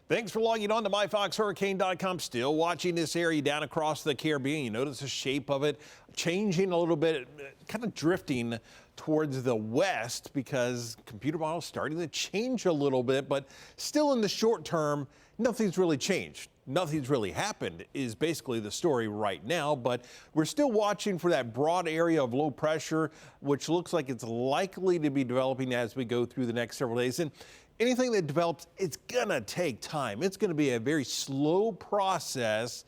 Thanks for logging on to myfoxhurricane.com. Still watching this area down across the Caribbean. You notice the shape of it changing a little bit, kind of drifting towards the west because computer models starting to change a little bit, but still in the short term, nothing's really changed. Nothing's really happened is basically the story right now, but we're still watching for that broad area of low pressure, which looks like it's likely to be developing as we go through the next several days. And anything that develops, it's gonna take time. It's gonna be a very slow process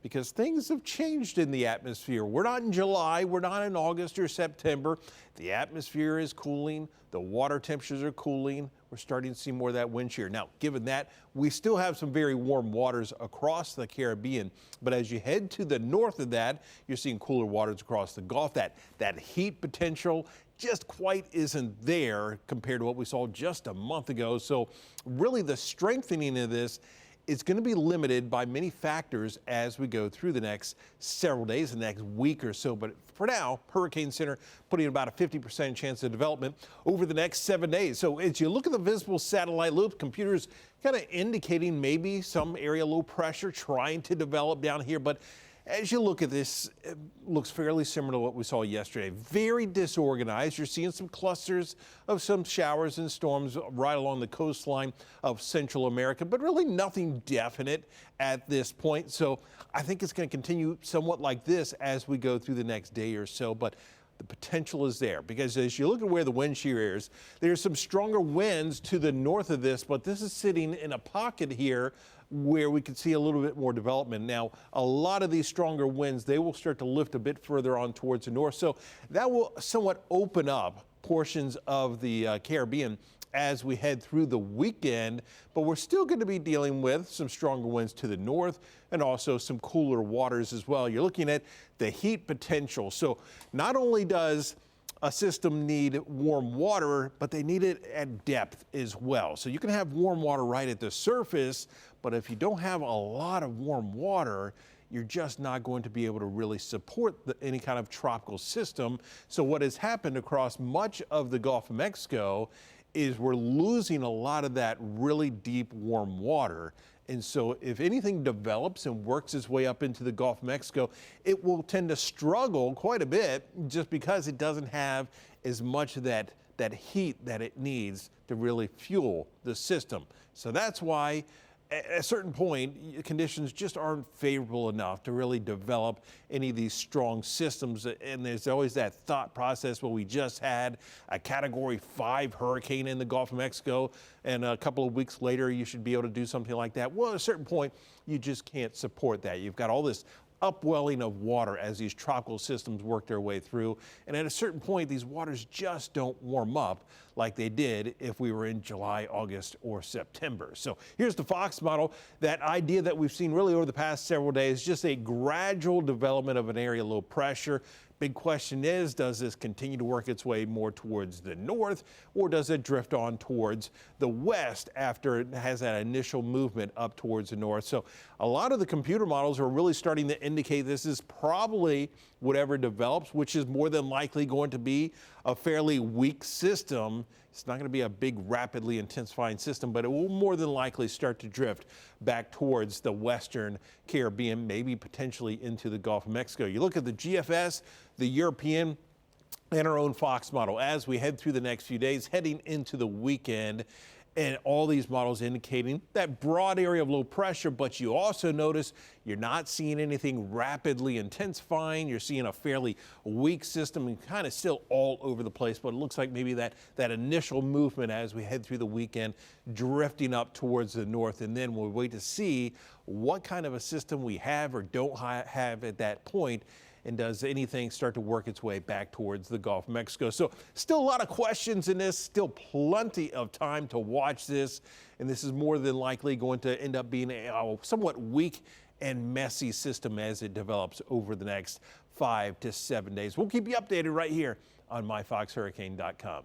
because things have changed in the atmosphere. We're not in July, we're not in August or September. The atmosphere is cooling, the water temperatures are cooling. We're starting to see more of that wind shear. Now, given that, we still have some very warm waters across the Caribbean, but as you head to the north of that, you're seeing cooler waters across the Gulf. That heat potential just quite isn't there compared to what we saw just a month ago. So really the strengthening of this is going to be limited by many factors as we go through the next several days, the next week or so. But for now, Hurricane Center putting about a 50% chance of development over the next 7 days. So as you look at the visible satellite loops, computers kind of indicating maybe some area low pressure trying to develop down here. But as you look at this, it looks fairly similar to what we saw yesterday. Very disorganized. You're seeing some clusters of some showers and storms right along the coastline of Central America, but really nothing definite at this point. So I think it's going to continue somewhat like this as we go through the next day or so. But the potential is there because as you look at where the wind shear is, there's some stronger winds to the north of this, but this is sitting in a pocket here where we could see a little bit more development. Now, a lot of these stronger winds, they will start to lift a bit further on towards the north. So that will somewhat open up portions of the Caribbean as we head through the weekend, but we're still going to be dealing with some stronger winds to the north and also some cooler waters as well. You're looking at the heat potential. So not only does a system need warm water, but they need it at depth as well. So you can have warm water right at the surface, but if you don't have a lot of warm water, you're just not going to be able to really support any kind of tropical system. So what has happened across much of the Gulf of Mexico is we're losing a lot of that really deep warm water. And so if anything develops and works its way up into the Gulf of Mexico, it will tend to struggle quite a bit just because it doesn't have as much of that heat that it needs to really fuel the system. So that's why at a certain point, conditions just aren't favorable enough to really develop any of these strong systems. And there's always that thought process, well, we just had a Category 5 hurricane in the Gulf of Mexico, and a couple of weeks later, you should be able to do something like that. Well, at a certain point, you just can't support that. You've got all this upwelling of water as these tropical systems work their way through. And at a certain point, these waters just don't warm up like they did if we were in July, August, or September. So here's the Fox model. That idea that we've seen really over the past several days, just a gradual development of an area low pressure. Big question is, does this continue to work its way more towards the north, or does it drift on towards the west after it has that initial movement up towards the north? So a lot of the computer models are really starting to indicate this is probably whatever develops, which is more than likely going to be a fairly weak system. It's not going to be a big, rapidly intensifying system, but it will more than likely start to drift back towards the western Caribbean, maybe potentially into the Gulf of Mexico. You look at the GFS, the European, and our own Fox model as we head through the next few days, heading into the weekend. And all these models indicating that broad area of low pressure, but you also notice you're not seeing anything rapidly intensifying. You're seeing a fairly weak system and kind of still all over the place, but it looks like maybe that initial movement as we head through the weekend drifting up towards the north, and then we'll wait to see what kind of a system we have or don't have at that point. And does anything start to work its way back towards the Gulf of Mexico? So still a lot of questions in this, still plenty of time to watch this. And this is more than likely going to end up being a somewhat weak and messy system as it develops over the next 5 to 7 days. We'll keep you updated right here on myfoxhurricane.com.